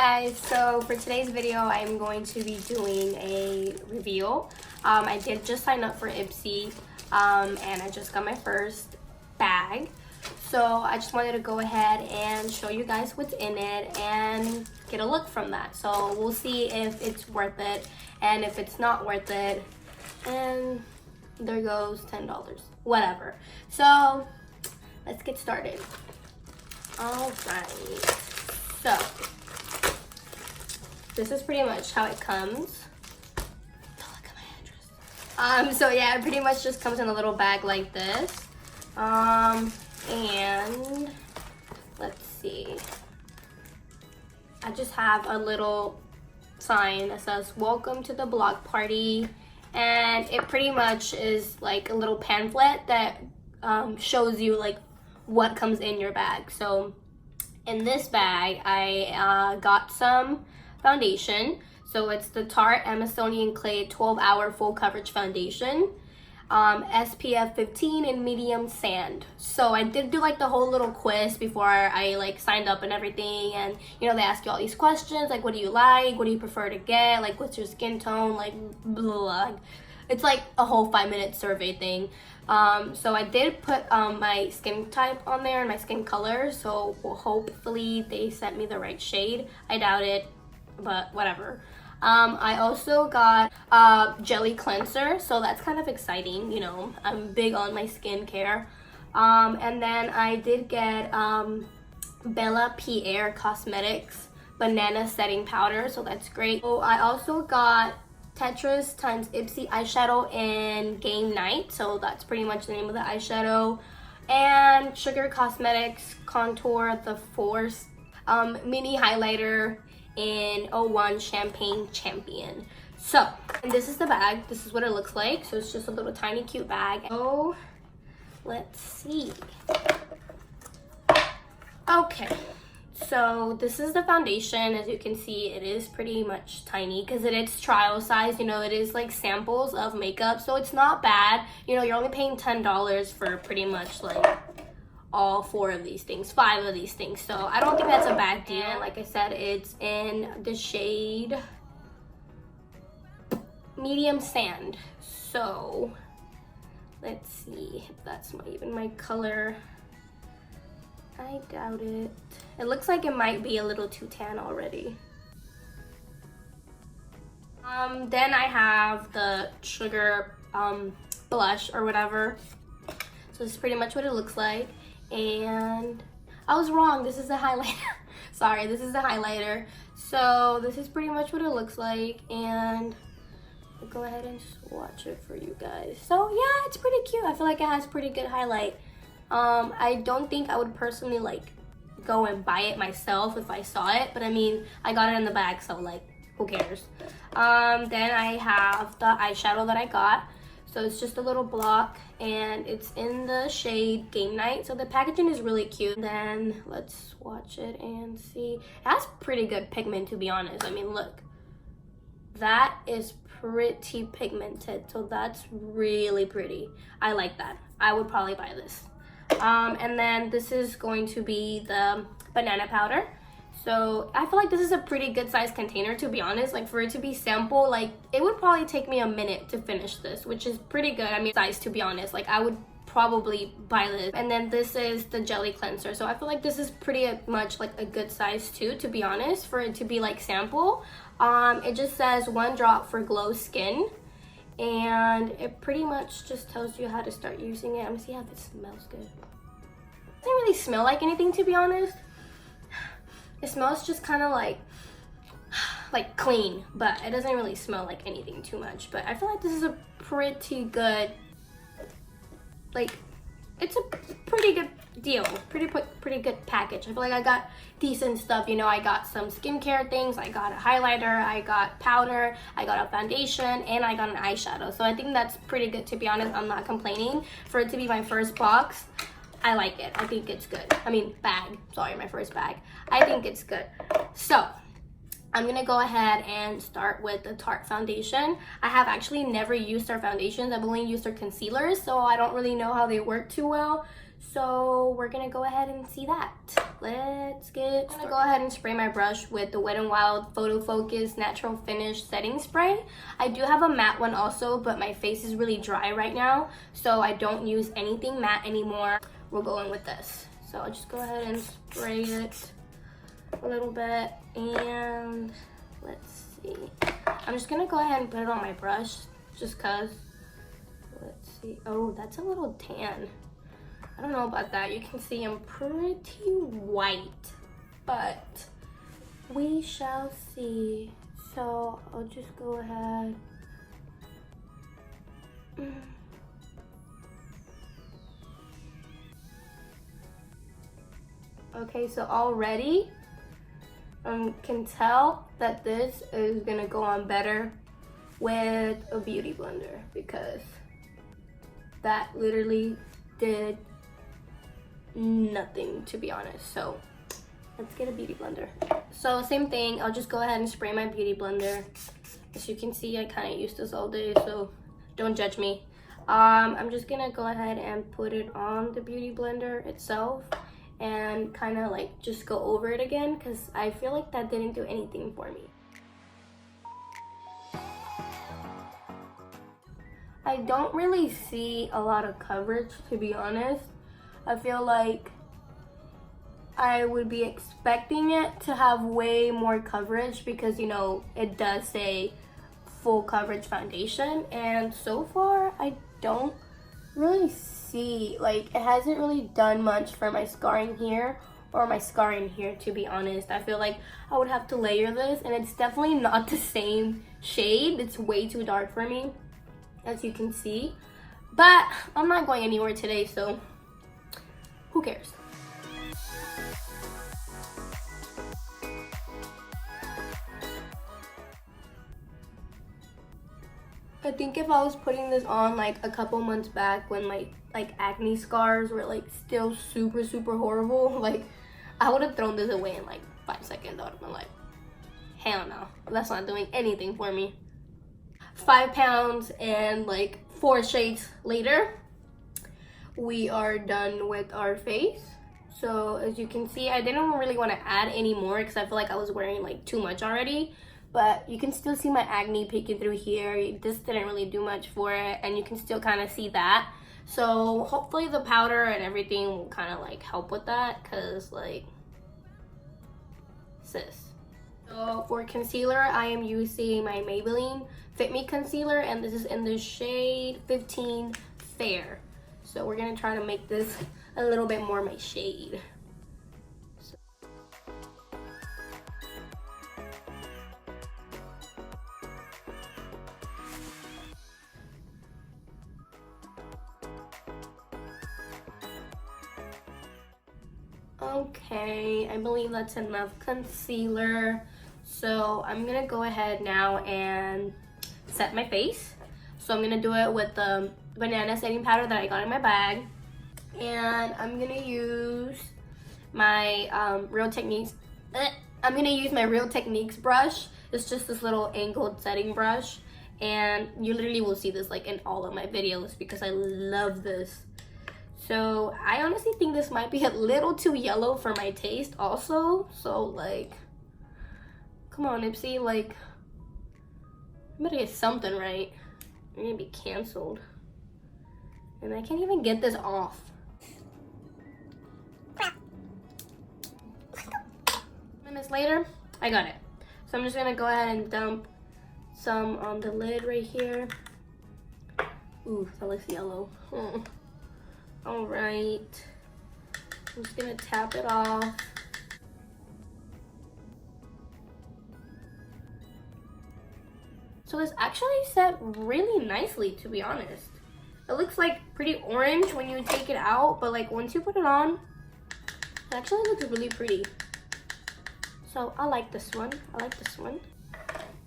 guys, so for today's video I'm going to be doing a reveal. I did just sign up for Ipsy and I just got my first bag, so I just wanted to go ahead and show you guys what's in it and get a look from that. So we'll see if it's worth it, and if it's not worth it, and there goes $10, whatever. So let's get started. All right, so this is pretty much how it comes. Don't look at my address. So yeah, it pretty much just comes in a little bag like this. And let's see. I just have a little sign that says "Welcome to the block party," and it pretty much is like a little pamphlet that shows you like what comes in your bag. So in this bag, I got some foundation. So it's the Tarte Amazonian Clay 12-Hour Full Coverage Foundation, SPF 15 in medium sand. So I did do like the whole little quiz before I like signed up and everything, and you know, they ask you all these questions like, what do you like, what do you prefer to get, like what's your skin tone, like blah, blah, blah. It's like a whole 5-minute survey thing. So I did put my skin type on there and my skin color, so hopefully they sent me the right shade. I doubt it, but whatever. I also got a jelly cleanser, so that's kind of exciting. You know, I'm big on my skincare. And then I did get Bella Pierre Cosmetics banana setting powder, so that's great. So I also got Tetris x Ipsy eyeshadow in Game Night, so that's pretty much the name of the eyeshadow. And Sugar Cosmetics Contour The Force mini highlighter in 01 Champagne Champion. So, and this is the bag. This is what it looks like. So it's just a little tiny cute bag. Oh, let's see. Okay, so this is the foundation. As you can see, it is pretty much tiny because it is trial size. You know, it is like samples of makeup, so it's not bad. You know, you're only paying $10 for pretty much like all 4 of these things, 5 of these things, so I don't think that's a bad deal. And like I said, it's in the shade medium sand. So let's see if that's even my color. I doubt it. It looks like it might be a little too tan already. Then I have the Sugar blush or whatever. So this is pretty much what it looks like. And I was wrong, this is the highlighter. Sorry, this is the highlighter. So this is pretty much what it looks like, and I'll go ahead and swatch it for you guys. So yeah, it's pretty cute. I feel like it has pretty good highlight. I don't think I would personally like go and buy it myself if I saw it, but I mean, I got it in the bag, so like, who cares? Then I have the eyeshadow that I got. So it's just a little block, and it's in the shade Game Night. So the packaging is really cute. Then let's swatch it and see. It has pretty good pigment, to be honest. I mean, look. That is pretty pigmented. So that's really pretty. I like that. I would probably buy this. And then this is going to be the banana powder. So I feel like this is a pretty good size container, to be honest. Like, for it to be sample, like it would probably take me a minute to finish this, which is pretty good. I mean, size, to be honest, like I would probably buy this. And then this is the jelly cleanser. So I feel like this is pretty much like a good size too, to be honest, for it to be like sample. It just says 1 drop for glow skin, and it pretty much just tells you how to start using it. Let me see if it smells good. It doesn't really smell like anything, to be honest. It smells just kind of like clean, but it doesn't really smell like anything too much. But I feel like this is a pretty good, like, it's a pretty good deal, pretty good package. I feel like I got decent stuff. You know, I got some skincare things, I got a highlighter, I got powder, I got a foundation, and I got an eyeshadow. So I think that's pretty good, to be honest. I'm not complaining. For it to be my first box, I like it. I think it's good. I mean, bag. Sorry, my first bag. I think it's good. So I'm gonna go ahead and start with the Tarte foundation. I have actually never used their foundations. I've only used their concealers, so I don't really know how they work too well. So we're gonna go ahead and see that. Let's get started. I'm gonna go ahead and spray my brush with the Wet n Wild Photo Focus Natural Finish Setting Spray. I do have a matte one also, but my face is really dry right now, so I don't use anything matte anymore. We're going with this. So I'll just go ahead and spray it a little bit, and let's see. I'm just gonna go ahead and put it on my brush, just cause. Let's see. Oh, that's a little tan. I don't know about that. You can see I'm pretty white, but we shall see. So I'll just go ahead. Okay, so already can tell that this is gonna go on better with a beauty blender, because that literally did nothing, to be honest. So let's get a beauty blender. So same thing, I'll just go ahead and spray my beauty blender. As you can see, I kind of use this all day, so don't judge me. I'm just gonna go ahead and put it on the beauty blender itself and kind of like just go over it again, because I feel like that didn't do anything for me. I don't really see a lot of coverage, to be honest. I feel like I would be expecting it to have way more coverage, because, you know, it does say full coverage foundation, and so far I don't really see, like, it hasn't really done much for my scarring here or my scarring here, to be honest. I feel like I would have to layer this, and it's definitely not the same shade. It's way too dark for me, as you can see, but I'm not going anywhere today, so who cares? I think if I was putting this on like a couple months back, when my like acne scars were like still super horrible, like I would have thrown this away in like 5 seconds. I would have been like, hell no, that's not doing anything for me. 5 pounds and like 4 shades later, we are done with our face. So as you can see, I didn't really want to add any more because I feel like I was wearing like too much already, but you can still see my acne peeking through here. This didn't really do much for it, and you can still kind of see that. So hopefully the powder and everything will kind of like help with that, because like, sis. So for concealer, I am using my Maybelline Fit Me Concealer, and this is in the shade 15 Fair. So we're gonna try to make this a little bit more my shade. Okay, I believe that's enough concealer. So I'm gonna go ahead now and set my face. So I'm gonna do it with the banana setting powder that I got in my bag, and I'm gonna use my Real Techniques. I'm gonna use my Real Techniques brush. It's just this little angled setting brush, and you literally will see this like in all of my videos because I love this. So I honestly think this might be a little too yellow for my taste also. So like, come on Ipsy, like, I better get something right. I'm gonna be canceled. And I can't even get this off. Minutes later, I got it. So I'm just gonna go ahead and dump some on the lid right here. Ooh, that looks yellow. All right, I'm just gonna tap it off. So this actually set really nicely, to be honest. It looks like pretty orange when you take it out, but like once you put it on, it actually looks really pretty. So I like this one. I like this one.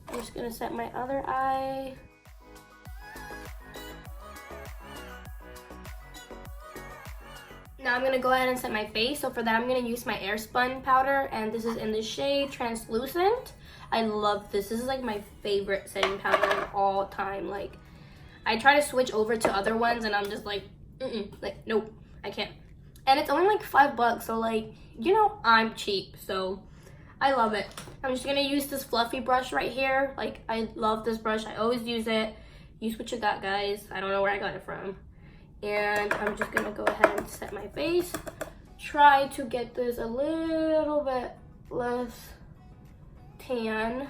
I'm just gonna set my other eye. Now I'm gonna go ahead and set my face. So for that, I'm gonna use my Airspun powder, and this is in the shade Translucent. I love this. This is like my favorite setting powder of all time. Like, I try to switch over to other ones, and I'm just like, like, nope, I can't. and it's only like $5, so like, you know, I'm cheap, so I love it. I'm just gonna use this fluffy brush right here. Like, I love this brush. I always use it. Use what you got, guys. I don't know where I got it from. And I'm just gonna go ahead and set my face. Try to get this a little bit less tan.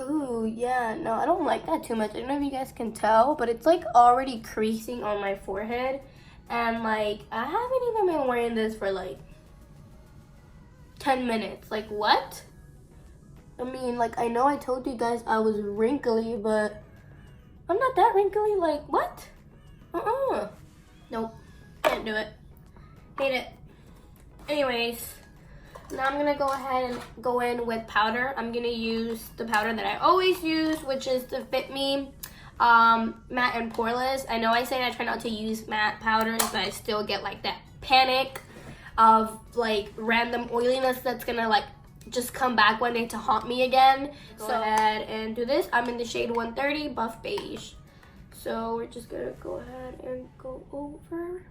Ooh, yeah, no, I don't like that too much. I don't know if you guys can tell, but it's like already creasing on my forehead. And like, I haven't even been wearing this for like 10 minutes. Like, what? I mean, like, I know I told you guys I was wrinkly, but I'm not that wrinkly. Like, what? Nope, can't do it. Hate it. Anyways, now I'm gonna go ahead and go in with powder. I'm gonna use the powder that I always use, which is the Fit Me matte and poreless. I know I say I try not to use matte powders, but I still get like that panic of like random oiliness that's gonna like just come back one day to haunt me again. Go ahead and do this. I'm in the shade 130 Buff Beige. So we're just gonna go ahead and go over.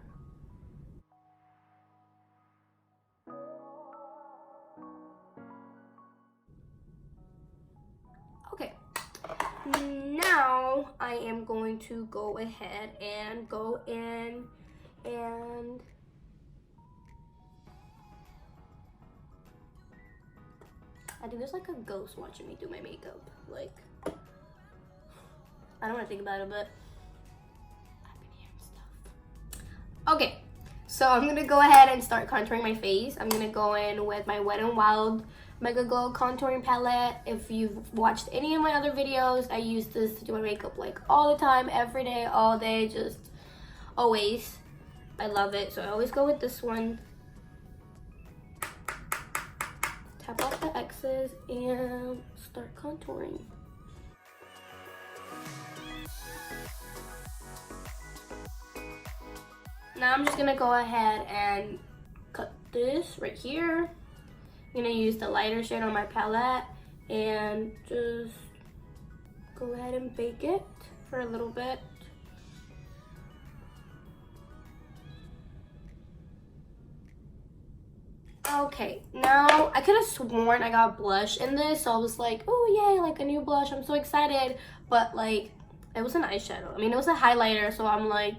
Okay, now I am going to go ahead and go in and I think there's like a ghost watching me do my makeup. Like, I don't want to think about it, but I've been hearing stuff. Okay, so I'm gonna go ahead and start contouring my face. I'm gonna go in with my Wet n Wild Mega Glow contouring palette. If you've watched any of my other videos, I use this to do my makeup like all the time, every day, all day, just always. I love it, so I always go with this one. Tap off the X's and start contouring. Now I'm just gonna go ahead and cut this right here. I'm gonna use the lighter shade on my palette and just go ahead and bake it for a little bit. Okay, now I could have sworn I got blush in this, so I was like, oh yay, like a new blush, I'm so excited. But like, it was an eyeshadow. I mean, it was a highlighter, so I'm like,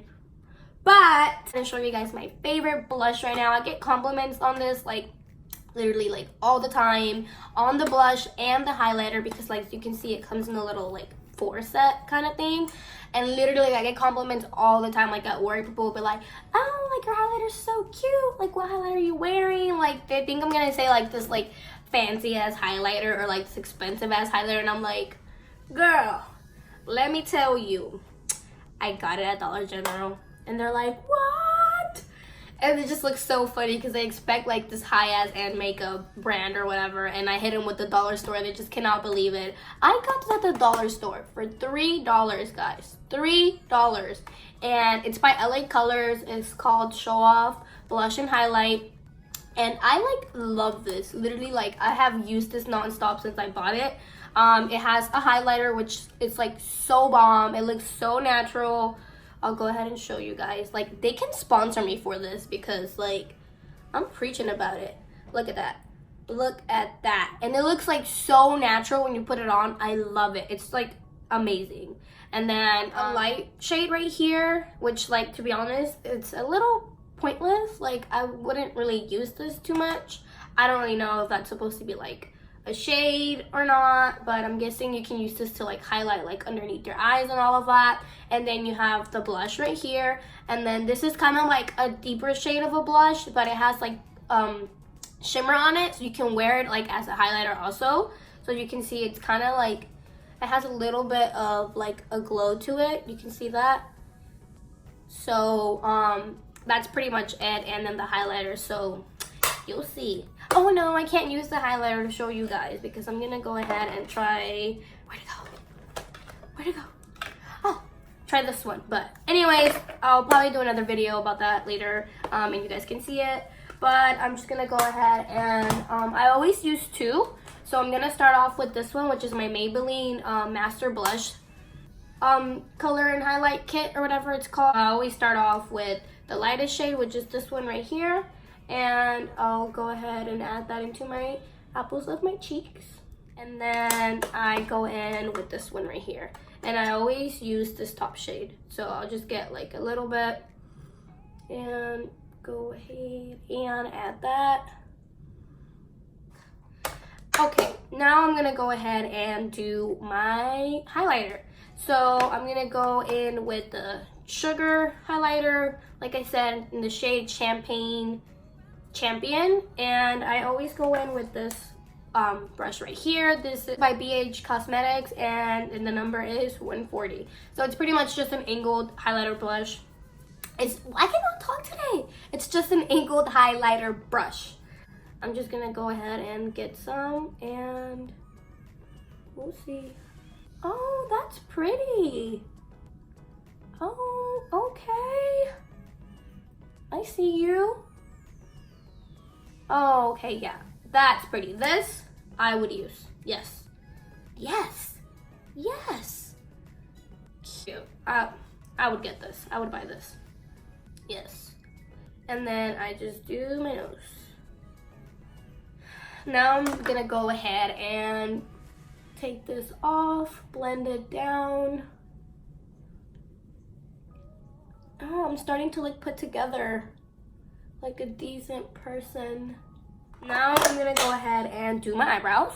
but I'm gonna show you guys my favorite blush right now. I get compliments on this like literally like all the time on the blush and the highlighter, because like you can see it comes in a little like 4-set kind of thing. And literally I get compliments all the time, like at work. People will be like, oh, like your highlighter's so cute, like what highlighter are you wearing? Like they think I'm gonna say like this like fancy ass highlighter or like this expensive ass highlighter, and I'm like, girl, let me tell you, I got it at Dollar General. And they're like, what? And it just looks so funny because they expect like this high-ass and makeup brand or whatever, and I hit them with the dollar store. They just cannot believe it. I got this at the dollar store for $3, guys. $3. And it's by LA Colors. It's called Show Off Blush and Highlight. And I like love this. Literally, like I have used this nonstop since I bought it. It has a highlighter, which is like so bomb. It looks so natural. I'll go ahead and show you guys. Like, they can sponsor me for this because, like, I'm preaching about it. Look at that. Look at that. And it looks, like, so natural when you put it on. I love it. It's, like, amazing. And then a light shade right here, which, like, to be honest, it's a little pointless. Like, I wouldn't really use this too much. I don't really know if that's supposed to be, like, a shade or not, but I'm guessing you can use this to like highlight like underneath your eyes and all of that. And then you have the blush right here, and then this is kind of like a deeper shade of a blush, but it has like shimmer on it, so you can wear it like as a highlighter also. So you can see it's kind of like it has a little bit of like a glow to it. You can see that. So that's pretty much it. And then the highlighter, so you'll see. Oh no, I can't use the highlighter to show you guys because I'm gonna go ahead and try, where'd it go? Where'd it go? Oh, try this one. But anyways, I'll probably do another video about that later, and you guys can see it. But I'm just gonna go ahead and I always use two. So I'm gonna start off with this one, which is my Maybelline Master Blush color and highlight kit or whatever it's called. I always start off with the lightest shade, which is this one right here. And I'll go ahead and add that into my apples of my cheeks. And then I go in with this one right here. And I always use this top shade. So I'll just get like a little bit and go ahead and add that. Okay, now I'm gonna go ahead and do my highlighter. So I'm gonna go in with the sugar highlighter, like I said, in the shade Champagne Champion. And I always go in with this brush right here. This is by BH Cosmetics, and the number is 140. So it's pretty much just an angled highlighter brush. I cannot talk today. It's just an angled highlighter brush. I'm just gonna go ahead and get some, and we'll see. Oh, that's pretty. Oh, okay. I see you. Oh, okay, yeah. That's pretty. This I would use. Yes. Yes. Yes. Cute. I would get this. I would buy this. Yes. And then I just do my nose. Now I'm gonna go ahead and take this off, blend it down. Oh, I'm starting to like put together like a decent person. Now I'm gonna go ahead and do my eyebrows.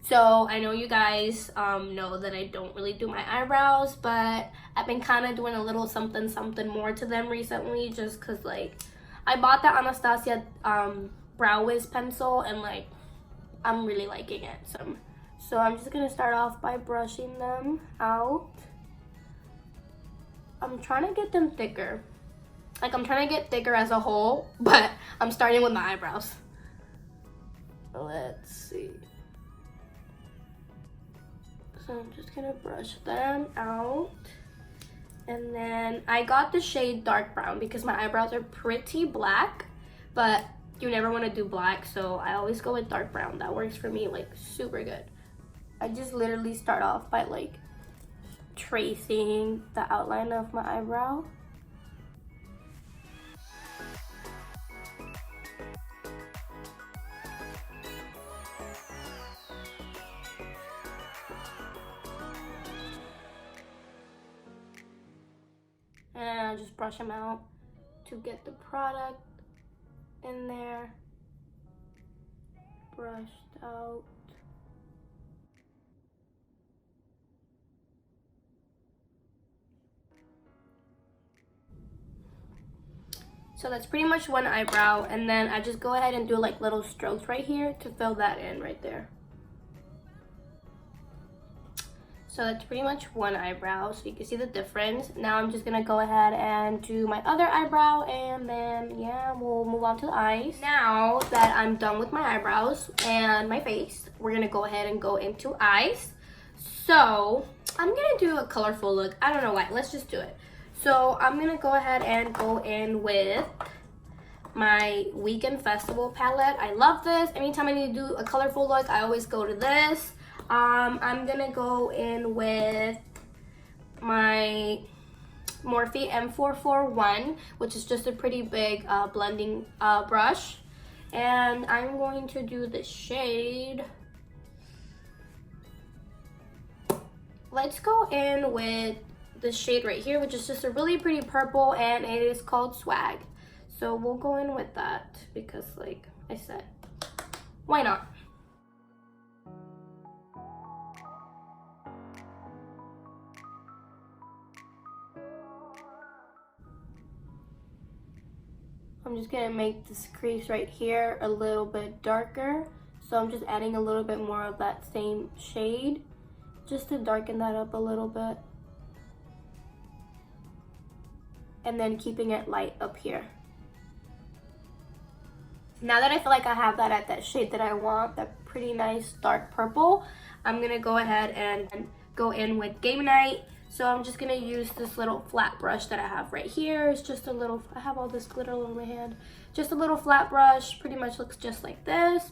So I know you guys know that I don't really do my eyebrows, but I've been kind of doing a little something more to them recently, just cause like I bought the Anastasia Brow Wiz pencil, and like I'm really liking it. So I'm just gonna start off by brushing them out. I'm trying to get them thicker. Like I'm trying to get thicker as a whole, but I'm starting with my eyebrows. Let's see. So I'm just gonna brush them out. And then I got the shade dark brown because my eyebrows are pretty black, but you never want to do black, so I always go with dark brown. That works for me like super good. I just literally start off by like tracing the outline of my eyebrow. And I just brush them out to get the product in there, brushed out. So that's pretty much one eyebrow, and then I just go ahead and do like little strokes right here to fill that in right there. So that's pretty much one eyebrow, so you can see the difference. Now I'm just gonna go ahead and do my other eyebrow, and then yeah, we'll move on to the eyes. Now that I'm done with my eyebrows and my face, we're gonna go ahead and go into eyes. So I'm gonna do a colorful look. I don't know why, let's just do it. So I'm gonna go ahead and go in with my Weekend Festival palette. I love this. Anytime I need to do a colorful look, I always go to this. I'm gonna go in with my Morphe M441, which is just a pretty big blending brush. And I'm going to do the shade. Let's go in with the shade right here, which is just a really pretty purple, and it is called Swag. So we'll go in with that because, like I said, why not? I'm just gonna make this crease right here a little bit darker. So I'm just adding a little bit more of that same shade just to darken that up a little bit. And then keeping it light up here. Now that I feel like I have that at that shade that I want, that pretty nice dark purple, I'm gonna go ahead and go in with Game Night. So I'm just gonna use this little flat brush that I have right here. It's just a little, I have all this glitter on my hand. Just a little flat brush, pretty much looks just like this.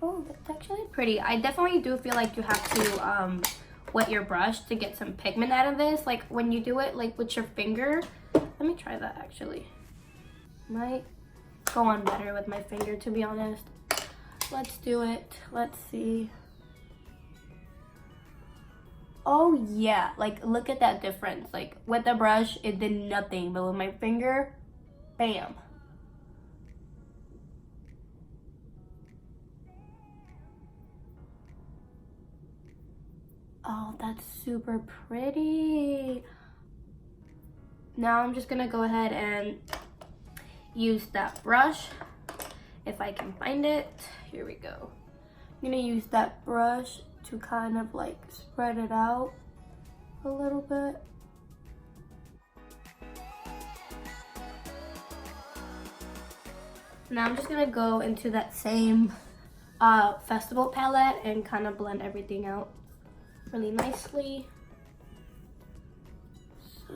Oh, that's actually pretty. I definitely do feel like you have to wet your brush to get some pigment out of this. Like when you do it like with your finger. Let me try that actually. Might go on better with my finger, to be honest. Let's do it. Let's see. Oh yeah, like look at that difference. Like with the brush, it did nothing, but with my finger, bam. Oh, that's super pretty. Now I'm just gonna go ahead and use that brush, if I can find it. Here we go. I'm gonna use that brush to kind of like spread it out a little bit. Now I'm just gonna go into that same festival palette and kind of blend everything out really nicely. So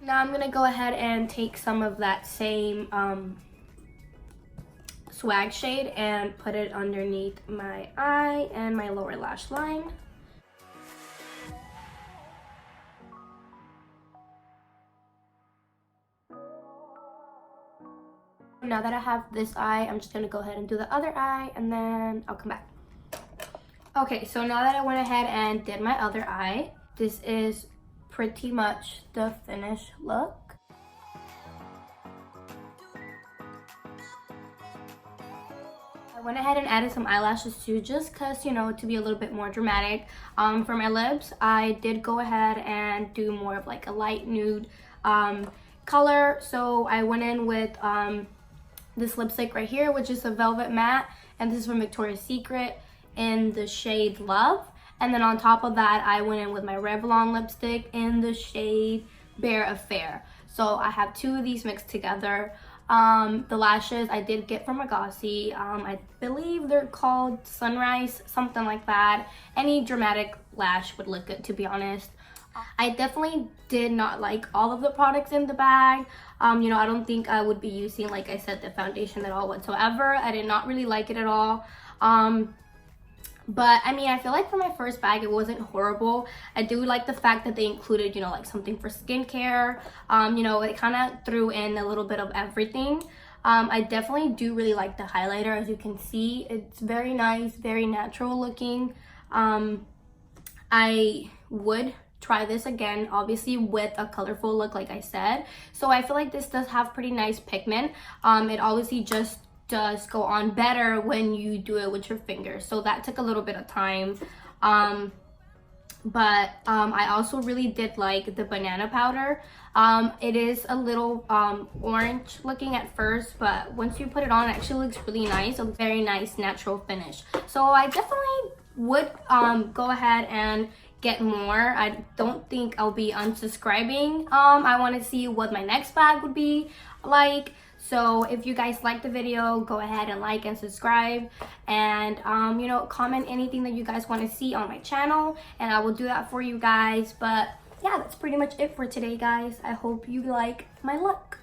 now I'm gonna go ahead and take some of that same swag shade and put it underneath my eye and my lower lash line. Now that I have this eye, I'm just gonna go ahead and do the other eye and then I'll come back. Okay, so now that I went ahead and did my other eye, this is pretty much the finished look. I went ahead and added some eyelashes too, just cause, you know, to be a little bit more dramatic. For my lips, I did go ahead and do more of like a light nude color. So I went in with this lipstick right here, which is a Velvet Matte, and this is from Victoria's Secret in the shade Love. And then on top of that, I went in with my Revlon lipstick in the shade Bare Affair. So I have two of these mixed together. The lashes I did get from Agassi. I believe they're called Sunrise, something like that. Any dramatic lash would look good, to be honest. I definitely did not like all of the products in the bag. You know, I don't think I would be using, like I said, the foundation at all whatsoever. I did not really like it at all. But I mean, I feel like for my first bag, it wasn't horrible. I do like the fact that they included, you know, like something for skincare. You know, it kind of threw in a little bit of everything. I definitely do really like the highlighter. As you can see, it's very nice, very natural looking. I would try this again, obviously with a colorful look, like I said. So I feel like this does have pretty nice pigment. It obviously just does go on better when you do it with your fingers, so that took a little bit of time. But I also really did like the banana powder. It is a little orange looking at first, but once you put it on, it actually looks really nice. A very nice natural finish. So I definitely would go ahead and get more. I don't think I'll be unsubscribing. I want to see what my next bag would be like. So if you guys like the video, go ahead and like and subscribe, and you know, comment anything that you guys want to see on my channel, and I will do that for you guys. But yeah, that's pretty much it for today, guys. I hope you like my look.